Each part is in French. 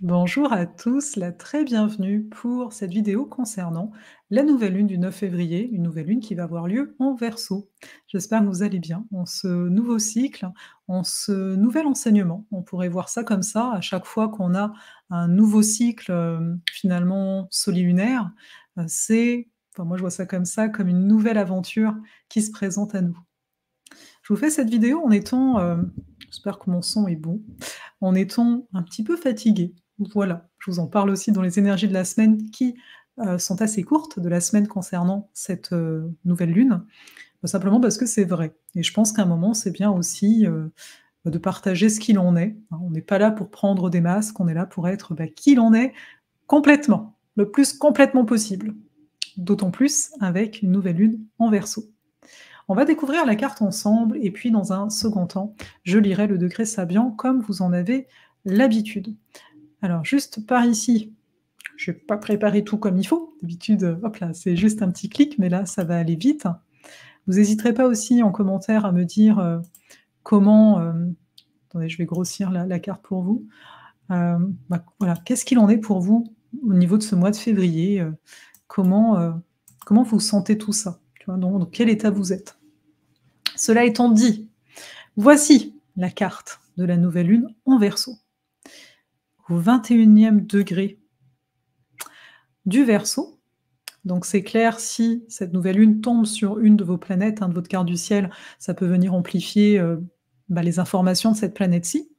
Bonjour à tous, la très bienvenue pour cette vidéo concernant la nouvelle lune du 9 février, une nouvelle lune qui va avoir lieu en Verseau. J'espère que vous allez bien en ce nouveau cycle, en ce nouvel enseignement. On pourrait voir ça comme ça, à chaque fois qu'on a un nouveau cycle finalement solilunaire, moi je vois ça comme ça, comme une nouvelle aventure qui se présente à nous. Je vous fais cette vidéo en étant, j'espère que mon son est bon, en étant un petit peu fatiguée. Voilà, je vous en parle aussi dans les énergies de la semaine qui, sont assez courtes, de la semaine concernant cette, nouvelle lune, simplement parce que c'est vrai et je pense qu'à un moment, c'est bien aussi, de partager ce qu'il en est, hein. On n'est pas là pour prendre des masques, on est là pour être, qui l'on est complètement, le plus complètement possible. D'autant plus avec une nouvelle lune en Verseau. On va découvrir la carte ensemble et puis dans un second temps, je lirai le degré Sabian comme vous en avez l'habitude. Alors juste par ici, je n'ai pas préparé tout comme il faut. D'habitude, hop là, c'est juste un petit clic, mais là, ça va aller vite. Vous n'hésiterez pas aussi en commentaire à me dire comment... attendez, je vais grossir la carte pour vous. Voilà, qu'est-ce qu'il en est pour vous au niveau de ce mois de février comment, comment vous sentez tout ça, tu vois, dans quel état vous êtes. Cela étant dit, voici la carte de la nouvelle lune en Verseau. Au 21e degré du Verseau, donc c'est clair, si cette nouvelle lune tombe sur une de vos planètes, de votre carte du ciel, ça peut venir amplifier les informations de cette planète-ci.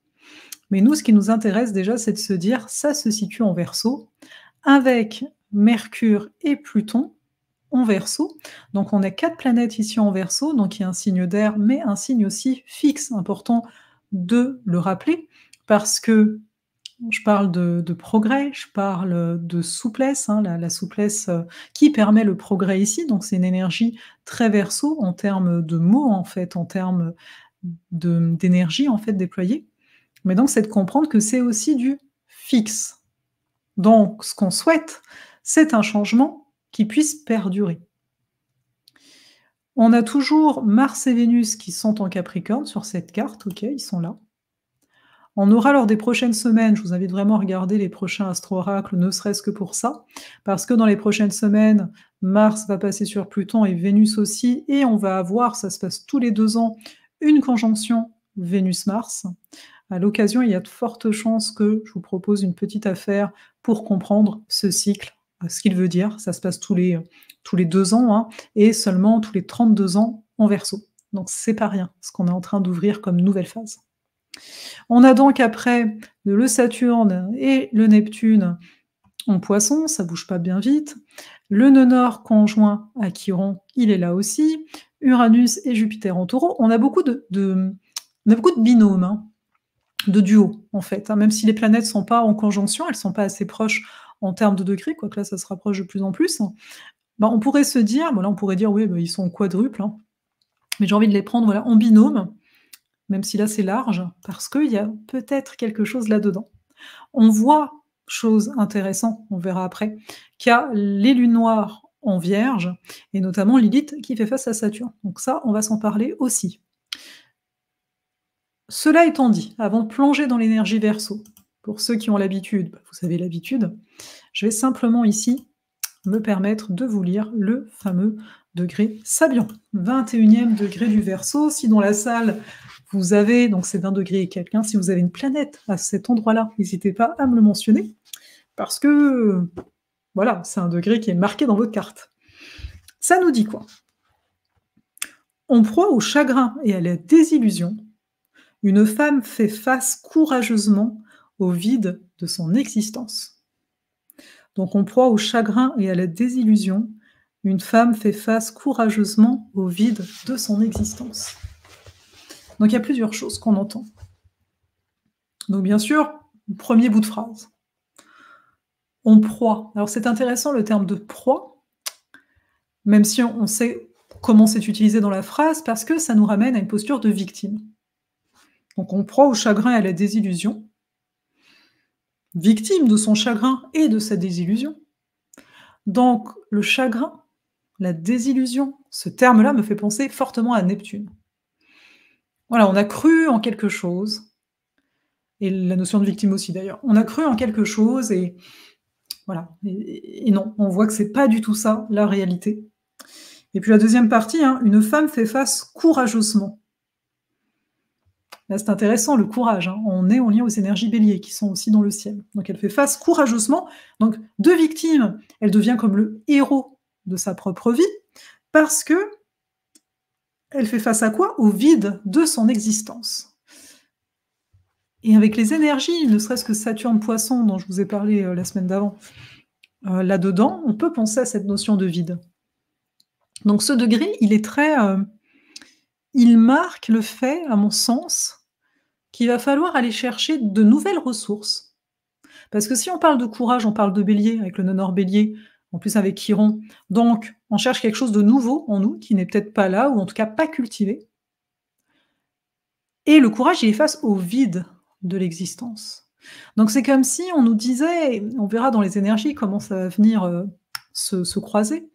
Mais nous, ce qui nous intéresse déjà, c'est de se dire, ça se situe en Verseau, avec Mercure et Pluton en Verseau. Donc on a 4 planètes ici en Verseau, donc il y a un signe d'air, mais un signe aussi fixe, important de le rappeler, parce que je parle de progrès, je parle de souplesse, la souplesse qui permet le progrès ici, donc c'est une énergie très Verseau en termes de mots, en fait, en termes d'énergie, en fait, déployée. Mais donc c'est de comprendre que c'est aussi du fixe. Donc ce qu'on souhaite, c'est un changement qui puisse perdurer. On a toujours Mars et Vénus qui sont en Capricorne sur cette carte, OK, ils sont là. On aura lors des prochaines semaines, je vous invite vraiment à regarder les prochains astro-oracles, ne serait-ce que pour ça, parce que dans les prochaines semaines, Mars va passer sur Pluton et Vénus aussi, et on va avoir, ça se passe tous les 2 ans, une conjonction Vénus-Mars. À l'occasion, il y a de fortes chances que je vous propose une petite affaire pour comprendre ce cycle, ce qu'il veut dire. Ça se passe tous les 2 ans, et seulement tous les 32 ans en Verseau. Donc c'est pas rien, ce qu'on est en train d'ouvrir comme nouvelle phase. On a donc après le Saturne et le Neptune en Poisson, ça bouge pas bien vite. Le nœud nord conjoint à Chiron, il est là aussi. Uranus et Jupiter en Taureau. On a beaucoup de binômes, de duos en fait. Même si les planètes sont pas en conjonction, elles sont pas assez proches en termes de degrés, quoique là ça se rapproche de plus en plus. On pourrait se dire, là on pourrait dire oui, ils sont en quadruple, mais j'ai envie de les prendre voilà, en binôme, même si là c'est large, parce qu'il y a peut-être quelque chose là-dedans. On voit, chose intéressante, on verra après, qu'il y a les lunes noires en Vierge, et notamment Lilith qui fait face à Saturne. Donc ça, on va s'en parler aussi. Cela étant dit, avant de plonger dans l'énergie Verseau, pour ceux qui ont l'habitude, vous avez l'habitude, je vais simplement ici me permettre de vous lire le fameux degré Sabian. 21e degré du Verseau. Si dans la salle, vous avez, donc c'est 20 degrés et quelqu'un, si vous avez une planète à cet endroit-là, n'hésitez pas à me le mentionner, parce que, voilà, c'est un degré qui est marqué dans votre carte. Ça nous dit quoi? En proie au chagrin et à la désillusion, une femme fait face courageusement au vide de son existence. Donc en proie au chagrin et à la désillusion, une femme fait face courageusement au vide de son existence. Donc il y a plusieurs choses qu'on entend. Donc bien sûr, premier bout de phrase. En proie. Alors c'est intéressant le terme de proie, même si on sait comment c'est utilisé dans la phrase, parce que ça nous ramène à une posture de victime. Donc on proie au chagrin et à la désillusion, victime de son chagrin et de sa désillusion. Donc le chagrin, la désillusion, ce terme-là me fait penser fortement à Neptune. Voilà, on a cru en quelque chose, et la notion de victime aussi d'ailleurs. On a cru en quelque chose et voilà et non, on voit que c'est pas du tout ça la réalité. Et puis la deuxième partie, hein, une femme fait face courageusement. Là, c'est intéressant, le courage, hein. On est en lien aux énergies bélier qui sont aussi dans le ciel. Donc elle fait face courageusement. Donc de victime, elle devient comme le héros de sa propre vie parce que elle fait face à quoi? Au vide de son existence. Et avec les énergies, ne serait-ce que Saturne Poisson dont je vous ai parlé, la semaine d'avant, là-dedans, on peut penser à cette notion de vide. Donc ce degré, il est très, il marque le fait, à mon sens, qu'il va falloir aller chercher de nouvelles ressources. Parce que si on parle de courage, on parle de Bélier, avec le nœud nord Bélier, en plus avec Chiron. Donc on cherche quelque chose de nouveau en nous, qui n'est peut-être pas là, ou en tout cas pas cultivé. Et le courage, il est face au vide de l'existence. Donc c'est comme si on nous disait, on verra dans les énergies comment ça va venir, se croiser.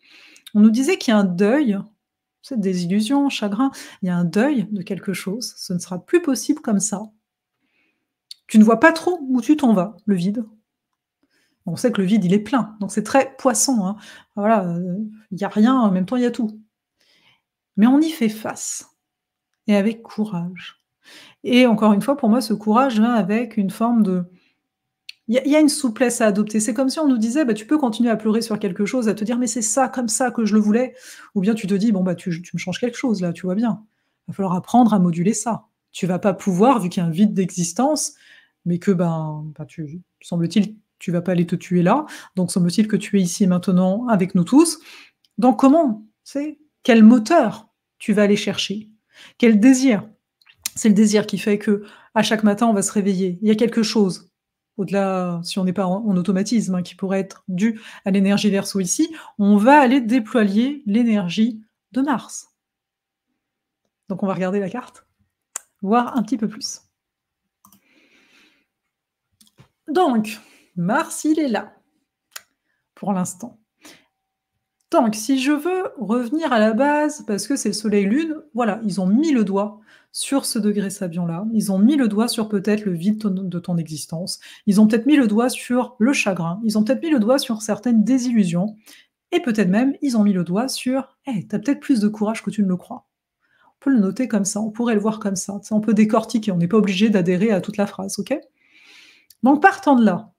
On nous disait qu'il y a un deuil, c'est des illusions, chagrin, il y a un deuil de quelque chose, ce ne sera plus possible comme ça. Tu ne vois pas trop où tu t'en vas, le vide. On sait que le vide, il est plein, donc c'est très Poisson, hein. Voilà, il y a rien, en même temps il y a tout. Mais on y fait face et avec courage. Et encore une fois, pour moi, ce courage vient avec une forme de il y a une souplesse à adopter. C'est comme si on nous disait: «Bah, tu peux continuer à pleurer sur quelque chose, à te dire: "Mais c'est ça, comme ça que je le voulais"», ou bien tu te dis: «Bon, bah, tu me changes quelque chose là, tu vois bien. Il va falloir apprendre à moduler ça». Tu vas pas pouvoir, vu qu'il y a un vide d'existence, mais que, ben, tu semble-t-il, tu vas pas aller te tuer là, donc semble-t-il que tu es ici et maintenant avec nous tous. Donc comment, tu sais, quel moteur tu vas aller chercher? Quel désir? C'est le désir qui fait que à chaque matin, on va se réveiller. Il y a quelque chose, au-delà, si on n'est pas en automatisme, hein, qui pourrait être dû à l'énergie Verseau ici, on va aller déployer l'énergie de Mars. Donc on va regarder la carte, voir un petit peu plus. Donc, Mars, il est là, pour l'instant. Donc, si je veux revenir à la base, parce que c'est le Soleil-Lune, voilà, ils ont mis le doigt sur ce degré Sabian-là. Ils ont mis le doigt sur peut-être le vide de ton existence. Ils ont peut-être mis le doigt sur le chagrin. Ils ont peut-être mis le doigt sur certaines désillusions. Et peut-être même, ils ont mis le doigt sur hey, t'as peut-être plus de courage que tu ne le crois. On peut le noter comme ça, on pourrait le voir comme ça. On peut décortiquer, on n'est pas obligé d'adhérer à toute la phrase, ok? Donc, partant de là,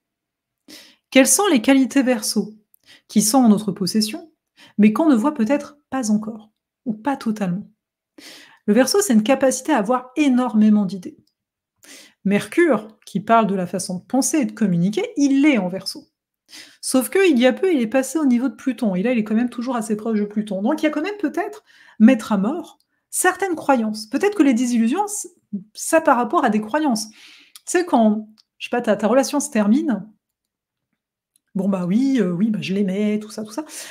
quelles sont les qualités Verseau qui sont en notre possession, mais qu'on ne voit peut-être pas encore, ou pas totalement? Le Verseau, c'est une capacité à avoir énormément d'idées. Mercure, qui parle de la façon de penser et de communiquer, il l'est en Verseau. Sauf qu'il y a peu, il est passé au niveau de Pluton, et là, il est quand même toujours assez proche de Pluton. Donc, il y a quand même peut-être mettre à mort certaines croyances. Peut-être que les désillusions, ça par rapport à des croyances. Tu sais, quand, je sais pas, ta relation se termine, bon, bah oui, oui, bah, je l'aimais, tout ça,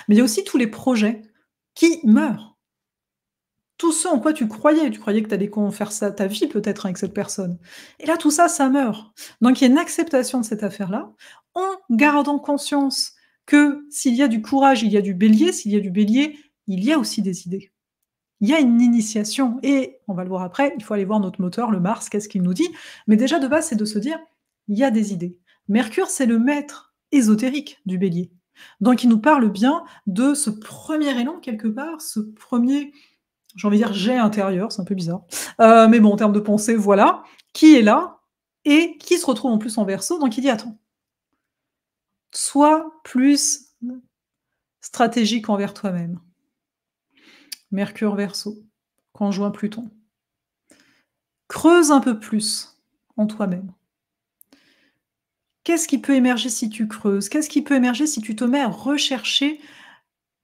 mais il y a aussi tous les projets qui meurent. Tout ce en quoi tu croyais que tu allais faire ça ta vie peut-être avec cette personne. Et là, tout ça, ça meurt. Donc il y a une acceptation de cette affaire-là, en gardant conscience que s'il y a du courage, il y a du bélier, s'il y a du bélier, il y a aussi des idées. Il y a une initiation et on va le voir après, il faut aller voir notre moteur, le Mars, qu'est-ce qu'il nous dit? Mais déjà de base, c'est de se dire: «Il y a des idées». Mercure, c'est le maître ésotérique du bélier. Donc il nous parle bien de ce premier élan quelque part, ce premier, j'ai envie de dire jet intérieur, c'est un peu bizarre. Mais bon, en termes de pensée, voilà, qui est là et qui se retrouve en plus en Verseau, donc il dit: «Attends, sois plus stratégique envers toi-même». Mercure Verseau, conjoint Pluton. Creuse un peu plus en toi-même. Qu'est-ce qui peut émerger si tu creuses? Qu'est-ce qui peut émerger si tu te mets à rechercher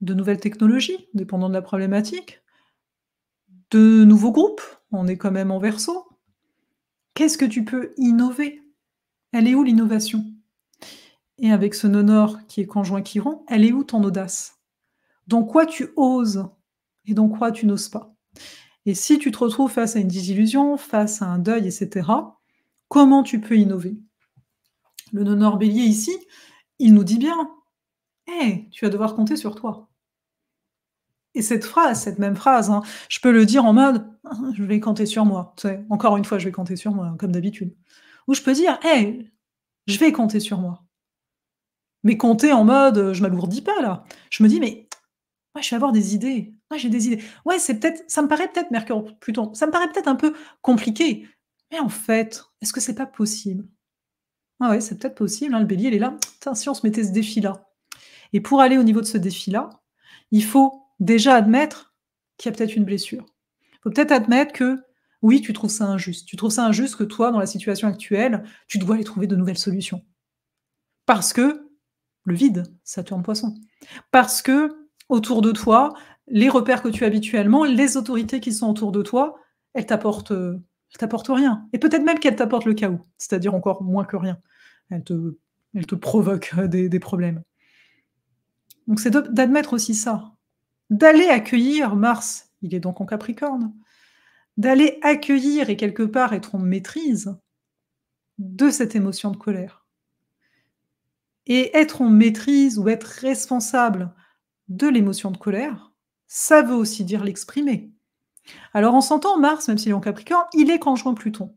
de nouvelles technologies, dépendant de la problématique? De nouveaux groupes? On est quand même en Verseau. Qu'est-ce que tu peux innover? Elle est où l'innovation? Et avec ce nœud nord qui est conjoint Chiron, elle est où ton audace? Dans quoi tu oses et dans quoi tu n'oses pas? Et si tu te retrouves face à une désillusion, face à un deuil, et cetera, comment tu peux innover? Le nœud nord bélier ici, il nous dit bien: «Hey, tu vas devoir compter sur toi». Et cette phrase, cette même phrase, hein, je peux le dire en mode: «Je vais compter sur moi», tu sais? Encore une fois, je vais compter sur moi, comme d'habitude. Ou je peux dire: «Hey, je vais compter sur moi». Mais compter en mode, je m'alourdis pas là. Je me dis: «Mais ouais, je vais avoir des idées. Ouais, j'ai des idées. Ouais, c'est peut-être ça me paraît peut-être Mercure Pluton, ça me paraît peut-être un peu compliqué, mais en fait, est-ce que c'est pas possible? Ah ouais, c'est peut-être possible, hein, le Bélier, il est là: «Tiens, si on se mettait ce défi-là?» Et pour aller au niveau de ce défi-là, il faut déjà admettre qu'il y a peut-être une blessure. Il faut peut-être admettre que, oui, tu trouves ça injuste. Tu trouves ça injuste que toi, dans la situation actuelle, tu dois aller trouver de nouvelles solutions. Parce que le vide, Saturne Poisson. Parce que autour de toi, les repères que tu as habituellement, les autorités qui sont autour de toi, elles t'apportent rien. Et peut-être même qu'elles t'apportent le chaos, c'est-à-dire encore moins que rien. Elles te elles te provoquent, des problèmes. Donc c'est d'admettre aussi ça, d'aller accueillir Mars, il est donc en Capricorne, d'aller accueillir et quelque part être en maîtrise de cette émotion de colère. Et être en maîtrise ou être responsable de l'émotion de colère, ça veut aussi dire l'exprimer. Alors on s'entend, Mars, même s'il est en Capricorne, il est conjoint Pluton.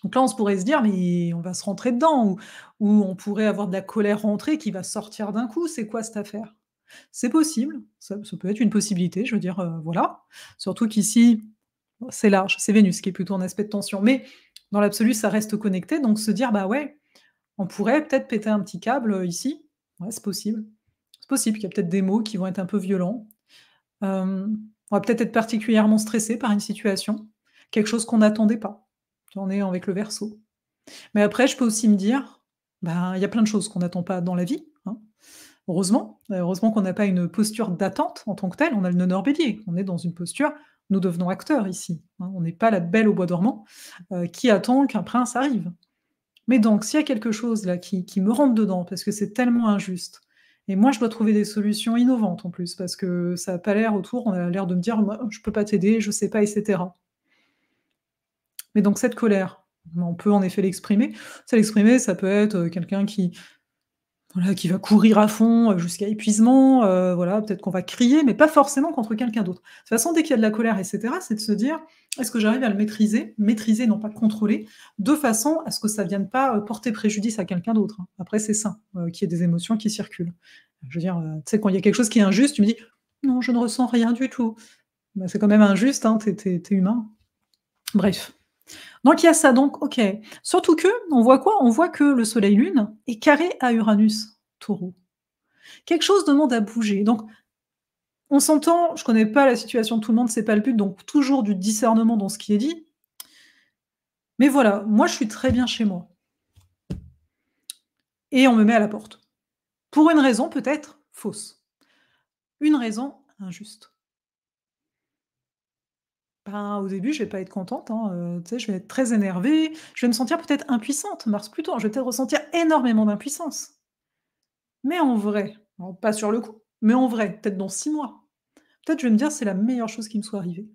Donc là, on se pourrait se dire: «Mais on va se rentrer dedans» ou on pourrait avoir de la colère rentrée qui va sortir d'un coup. C'est quoi cette affaire? C'est possible, ça peut être une possibilité, je veux dire, voilà. Surtout qu'ici, c'est large, c'est Vénus qui est plutôt en aspect de tension, mais dans l'absolu, ça reste connecté, donc se dire: «Bah ouais, on pourrait peut-être péter un petit câble, ici». Ouais, c'est possible. C'est possible qu'il y a peut-être des mots qui vont être un peu violents. On va peut-être être particulièrement stressé par une situation, quelque chose qu'on n'attendait pas. On est avec le Verseau. Mais après, je peux aussi me dire: «Ben, il y a plein de choses qu'on n'attend pas dans la vie, hein». Heureusement qu'on n'a pas une posture d'attente en tant que telle, on a le nœud nord-bélier. On est dans une posture, nous devenons acteurs ici, hein. On n'est pas la belle au bois dormant, qui attend qu'un prince arrive. Mais donc s'il y a quelque chose là qui me rentre dedans parce que c'est tellement injuste et moi je dois trouver des solutions innovantes en plus parce que ça a pas l'air autour, on a l'air de me dire: «Moi, je peux pas t'aider, je sais pas» et cetera. Mais donc cette colère, on peut en effet l'exprimer. Ça l'exprimer, ça peut être, quelqu'un qui voilà, qui va courir à fond, jusqu'à épuisement, voilà, peut-être qu'on va crier, mais pas forcément contre quelqu'un d'autre. De toute façon, dès qu'il y a de la colère et cetera, c'est de se dire: «Est-ce que j'arrive à le maîtriser?» maîtriser, non pas contrôler, de façon à ce que ça vienne pas, porter préjudice à quelqu'un d'autre, hein. Après c'est sain, qu'il y ait des émotions qui circulent. Je veux dire, tu sais, quand il y a quelque chose qui est injuste, tu me dis: «Non, je ne ressens rien du tout». Bah, c'est quand même injuste, hein, tu es humain. Bref. Donc il y a ça, donc OK. Surtout que, on voit quoi? On voit que le soleil-lune est carré à Uranus, Taureau. Quelque chose demande à bouger. Donc on s'entend, je connais pas la situation de tout le monde, c'est pas le but, donc toujours du discernement dans ce qui est dit. Mais voilà, moi je suis très bien chez moi et on me met à la porte. Pour une raison peut-être fausse, une raison injuste. Ben, au début, je vais pas être contente, hein, tu sais, je vais être très énervée, je vais me sentir peut-être impuissante, Mars-Pluton, je vais peut-être ressentir énormément d'impuissance. Mais en vrai, alors pas sur le coup, mais en vrai, peut-être dans 6 mois, peut-être je vais me dire: «C'est la meilleure chose qui me soit arrivée».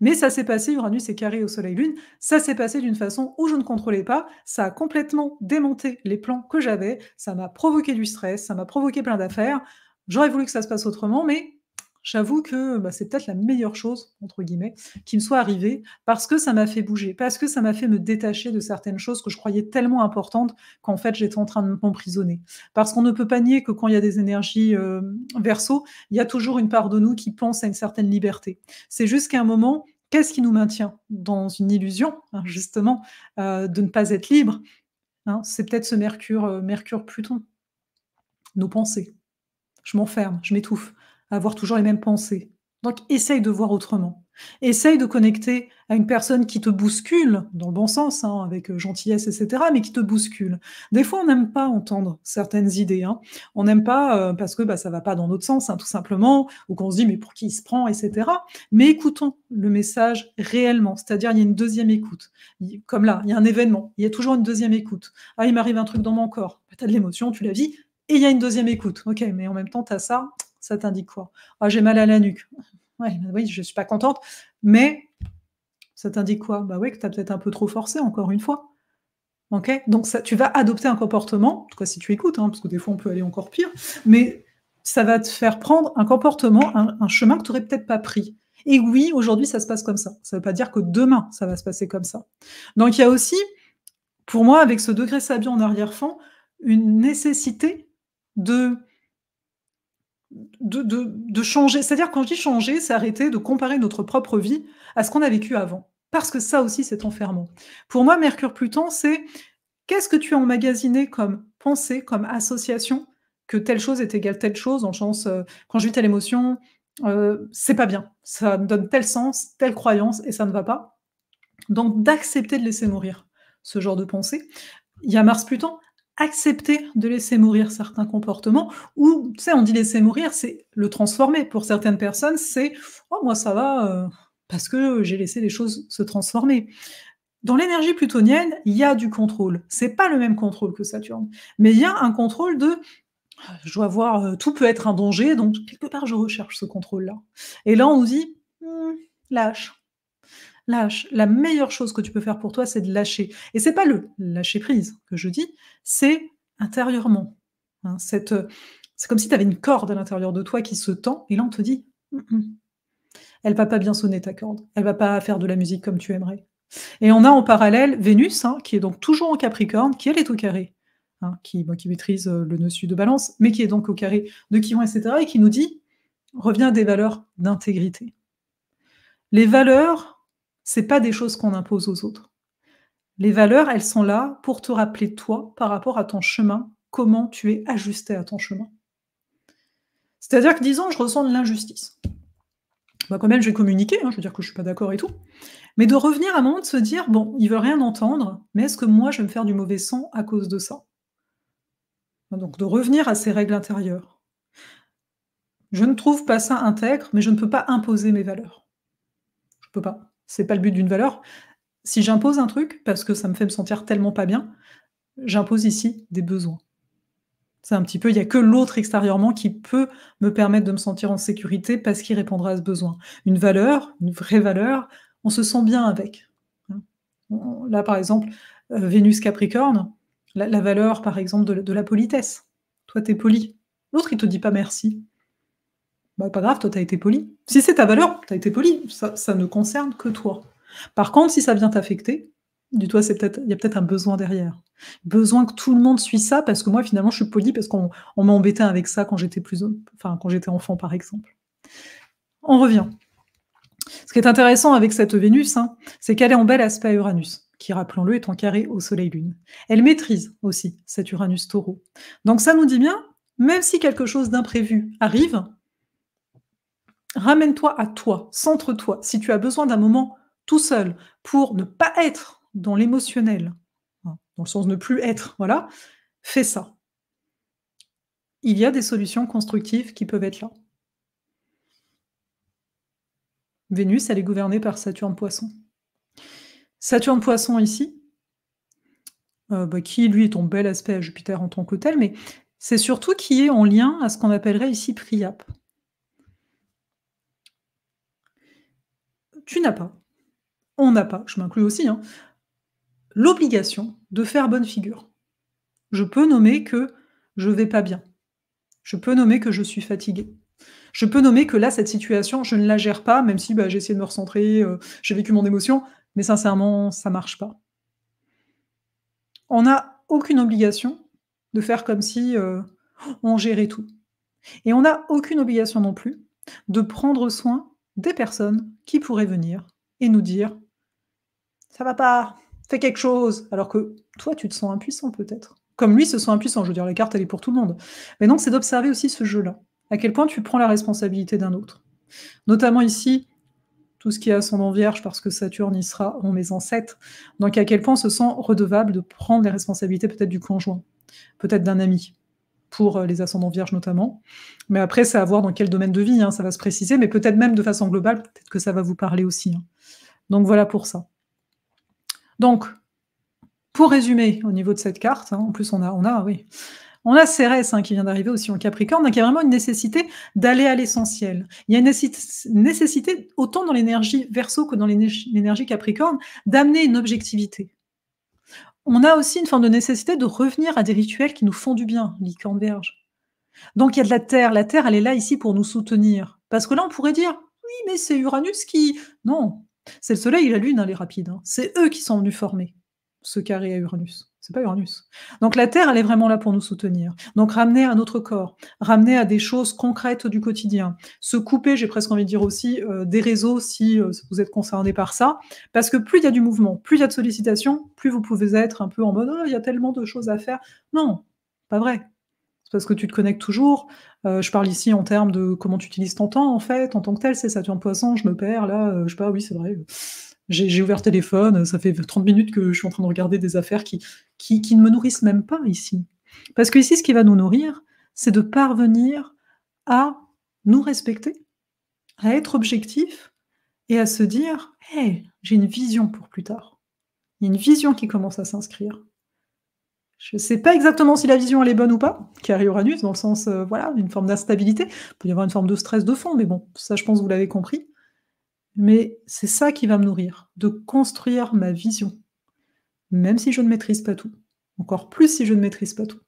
Mais ça s'est passé, Uranus est carré au soleil-lune, ça s'est passé d'une façon où je ne contrôlais pas, ça a complètement démonté les plans que j'avais, ça m'a provoqué du stress, ça m'a provoqué plein d'affaires. J'aurais voulu que ça se passe autrement, mais j'avoue que, bah, c'est peut-être la «meilleure chose» entre guillemets qui me soit arrivée parce que ça m'a fait bouger, parce que ça m'a fait me détacher de certaines choses que je croyais tellement importantes qu'en fait j'étais en train de m'emprisonner. Parce qu'on ne peut pas nier que quand il y a des énergies, Verseau, il y a toujours une part de nous qui pense à une certaine liberté. C'est juste qu'à un moment, qu'est-ce qui nous maintient dans une illusion, hein, justement, de ne pas être libre, hein? C'est peut-être ce Mercure-Pluton, nos pensées. Je m'enferme, je m'étouffe, à avoir toujours les mêmes pensées. Donc essaye de voir autrement. Essaye de connecter à une personne qui te bouscule, dans le bon sens, hein, avec, gentillesse et cetera, mais qui te bouscule. Des fois, on n'aime pas entendre certaines idées, hein. On n'aime pas, parce que, bah, ça va pas dans notre sens, hein, tout simplement, ou qu'on se dit: «Mais pour qui il se prend?» et cetera. Mais écoutons le message réellement, c'est-à-dire il y a une deuxième écoute. Il comme là, il y a un événement, il y a toujours une deuxième écoute. «Ah, il m'arrive un truc dans mon corps». Bah, tu as de l'émotion, tu la vis et il y a une deuxième écoute. OK, mais en même temps, tu as ça t'indique quoi? «Ah, j'ai mal à la nuque». Ouais, bah, oui, je suis pas contente, mais ça t'indique quoi? Bah, ouais, que tu as peut-être un peu trop forcé encore une fois. OK? Donc ça tu vas adopter un comportement, en tout cas si tu écoutes, hein, parce que des fois on peut aller encore pire, mais ça va te faire prendre un comportement, un chemin que tu aurais peut-être pas pris. Et oui, aujourd'hui ça se passe comme ça. Ça veut pas dire que demain ça va se passer comme ça. Donc il y a aussi Pour moi, avec ce degré Sabian en arrière-fond, une nécessité de de changer. C'est-à-dire quand je dis changer, c'est arrêter de comparer notre propre vie à ce qu'on a vécu avant. Parce que ça aussi, c'est enfermant. Pour moi, Mercure-Pluton, c'est qu'est-ce que tu as emmagasiné comme pensée, comme association, que telle chose est égale telle chose, dans le sens, quand je vis telle émotion, c'est pas bien. Ça me donne tel sens, telle croyance et ça ne va pas. Donc d'accepter de laisser mourir ce genre de pensée. Il y a Mars-Pluton, accepter de laisser mourir certains comportements ou, tu sais, on dit laisser mourir, c'est le transformer. Pour certaines personnes, c'est: «Oh moi ça va, parce que j'ai laissé les choses se transformer». Dans l'énergie plutonienne, il y a du contrôle. C'est pas le même contrôle que Saturne, mais il y a un contrôle de: «Je dois voir, tout peut être un danger, donc quelque part je recherche ce contrôle-là» et là on nous dit: «Mmh, lâche». Lâche. La meilleure chose que tu peux faire pour toi, c'est de lâcher et c'est pas le lâcher prise que je dis, c'est intérieurement, hein, c'est comme si tu avais une corde à l'intérieur de toi qui se tend et là on te dit: «Mmh mh, elle va pas bien sonner ta corde, elle va pas faire de la musique comme tu aimerais» et on a en parallèle Vénus, hein, qui est donc toujours en Capricorne, qui elle est au carré, hein, qui maîtrise, le nœud sud de Balance, mais qui est donc au carré de Chiron et cetera et qui nous dit: «Reviens à des valeurs d'intégrité». Les valeurs, c'est pas des choses qu'on impose aux autres. Les valeurs, elles sont là pour te rappeler toi, par rapport à ton chemin, comment tu es ajusté à ton chemin. C'est-à-dire que disons, je ressens de l'injustice. Bah, quand même, je vais communiquer, hein, je vais dire que je suis pas d'accord et tout, mais de revenir à un moment de se dire: «Bon, il veut rien entendre, mais est-ce que moi je vais me faire du mauvais sang à cause de ça?» Donc de revenir à ces règles intérieures. Je ne trouve pas ça intègre, mais je ne peux pas imposer mes valeurs. Je peux pas. C'est pas le but d'une valeur. Si j'impose un truc, parce que ça me fait me sentir tellement pas bien, j'impose ici des besoins. C'est un petit peu il y a que l'autre extérieurement qui peut me permettre de me sentir en sécurité parce qu'il répondra à ce besoin. Une valeur, une vraie valeur, on se sent bien avec, hein. On là, par exemple, Vénus Capricorne, la valeur, par exemple, de la politesse. Toi, tu es poli. L'autre, il te dit pas merci. Bah, pas grave, toi, tu as été poli. Si c'est ta valeur, tu as été poli, ça ne concerne que toi. Par contre, si ça vient t'affecter, dis-toi, c'est peut-être il y a peut-être un besoin derrière. Besoin que tout le monde suit ça parce que moi, finalement, je suis poli parce qu'on m'a embêté avec ça quand j'étais enfin, quand j'étais enfant, par exemple. On revient. Ce qui est intéressant avec cette Vénus, hein, c'est qu'elle est en bel aspect à Uranus, qui, rappelons-le, est en carré au Soleil-Lune. Elle maîtrise aussi cet Uranus-Taureau. Donc ça nous dit bien, même si quelque chose d'imprévu arrive, ramène-toi à toi, centre-toi. Si tu as besoin d'un moment tout seul pour ne pas être dans l'émotionnel, hein, dans le sens de ne plus être, voilà, fais ça. Il y a des solutions constructives qui peuvent être là. Vénus, elle est gouvernée par Saturne Poisson. Saturne Poisson ici, bah, qui lui est en bel aspect à Jupiter en tant que tel, mais c'est surtout qui est en lien à ce qu'on appellerait ici Priape. Tu n'as pas, on n'a pas, je m'inclus aussi, hein, l'obligation de faire bonne figure. Je peux nommer que je vais pas bien. Je peux nommer que je suis fatiguée. Je peux nommer que là, cette situation, je ne la gère pas, même si, bah, j'ai essayé de me recentrer, j'ai vécu mon émotion, mais sincèrement, ça marche pas. On n'a aucune obligation de faire comme si, on gérait tout et on n'a aucune obligation non plus de prendre soin des personnes qui pourraient venir et nous dire: «Ça va pas, fais quelque chose», alors que toi, tu te sens impuissant peut-être. Comme lui se sent impuissant, je veux dire la carte elle est pour tout le monde. Mais donc c'est d'observer aussi ce jeu-là. À quel point tu prends la responsabilité d'un autre. Notamment ici, tout ce qui est ascendant Vierge parce que Saturne y sera en maison 7. Donc à quel point on se sent redevable de prendre les responsabilités peut-être du conjoint, peut-être d'un ami, pour, les ascendants Vierges notamment. Mais après c'est à voir dans quel domaine de vie, hein, ça va se préciser, mais peut-être même de façon globale, peut-être que ça va vous parler aussi, hein. Donc voilà pour ça. Donc pour résumer au niveau de cette carte, hein, en plus on a Cérès, hein, qui vient d'arriver aussi en Capricorne, donc il y a vraiment une nécessité d'aller à l'essentiel. Il y a une nécessité, autant dans l'énergie Verseau que dans l'énergie Capricorne, d'amener une objectivité. On a aussi une forme de nécessité de revenir à des rituels qui nous font du bien, Licorne Vierge. Donc il y a de la terre elle est là ici pour nous soutenir. Parce que là on pourrait dire: «Oui mais c'est Uranus qui» non, c'est le soleil et la lune, hein, les rapides, hein. C'est eux qui sont venus former. ce carré à Uranus. C'est pas Uranus. Donc la Terre, elle est vraiment là pour nous soutenir. Donc ramener à notre corps, ramener à des choses concrètes du quotidien. Se couper, j'ai presque envie de dire aussi, des réseaux si, vous êtes concerné par ça. Parce que plus il y a du mouvement, plus il y a de sollicitations, plus vous pouvez être un peu en mode: «Oh, il y a tellement de choses à faire». Non, pas vrai. C'est parce que tu te connectes toujours. Je parle ici en termes de comment tu utilises ton temps, en fait, en tant que tel. C'est Saturne Poisson, je me perds là, je sais pas, oui, c'est vrai, j'ai ouvert le téléphone, ça fait 30 minutes que je suis en train de regarder des affaires qui ne me nourrissent même pas ici. Parce qu'ici, ce qui va nous nourrir, c'est de parvenir à nous respecter, à être objectif et à se dire: «Hey, j'ai une vision pour plus tard». Il y a une vision qui commence à s'inscrire. Je sais pas exactement si la vision elle est bonne ou pas, carré Uranus, dans le sens, voilà, une forme d'instabilité. Il peut y avoir une forme de stress de fond, mais bon, ça je pense que vous l'avez compris. Mais c'est ça qui va me nourrir, de construire ma vision, même si je ne maîtrise pas tout. Encore plus si je ne maîtrise pas tout.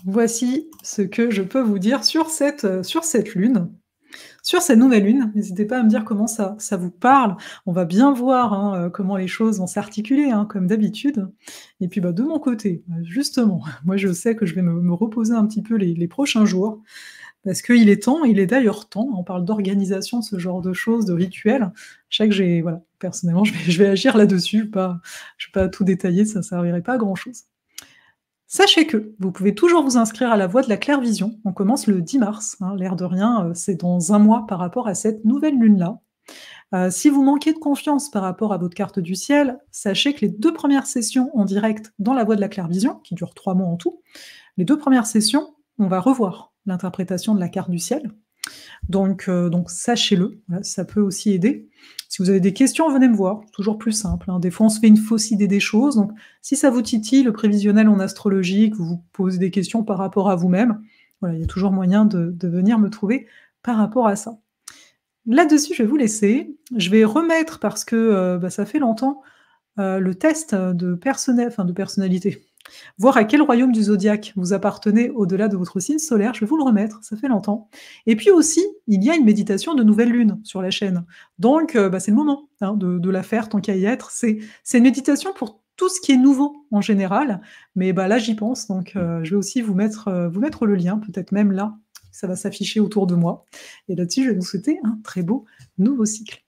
Voici ce que je peux vous dire sur cette lune. Sur cette nouvelle lune, n'hésitez pas à me dire comment ça vous parle. On va bien voir, hein, comment les choses vont s'articuler, hein, comme d'habitude. Et puis, bah, de mon côté, justement, moi je sais que je vais me reposer un petit peu les prochains jours, parce qu'il est temps, il est d'ailleurs temps, on parle d'organisation de ce genre de choses, de rituels. Je sais que j'ai voilà, personnellement, je vais agir là-dessus, je vais pas tout détailler, ça servirait pas à grand chose. Sachez que vous pouvez toujours vous inscrire à la voie de la clairvision. On commence le 10 mars, hein, l'air de rien, c'est dans un mois par rapport à cette nouvelle lune-là. Si vous manquez de confiance par rapport à votre carte du ciel, sachez que les 2 premières sessions en direct dans la voie de la clairvision, qui durent 3 mois en tout, les 2 premières sessions, on va revoir l'interprétation de la carte du ciel. Donc sachez-le, voilà, ça peut aussi aider. Si vous avez des questions, venez me voir, toujours plus simple, hein. Des fois, on se fait une fausse idée des choses, donc si ça vous titille, le prévisionnel en astrologie, que vous vous posez des questions par rapport à vous-même, voilà, il y a toujours moyen de venir me trouver par rapport à ça. Là-dessus, je vais vous laisser. Je vais remettre parce que, bah, ça fait longtemps, le test, de personnalité. Voir à quel royaume du zodiaque vous appartenez au-delà de votre signe solaire, je vais vous le remettre, ça fait longtemps. Et puis aussi, il y a une méditation de nouvelle lune sur la chaîne. Donc, bah, c'est le moment, hein, de la faire tant qu'à y être. C'est une méditation pour tout ce qui est nouveau en général, mais bah, là j'y pense, donc je vais aussi vous mettre le lien, peut-être même là, ça va s'afficher autour de moi. Et là-dessus, je vais vous souhaiter un très beau nouveau cycle.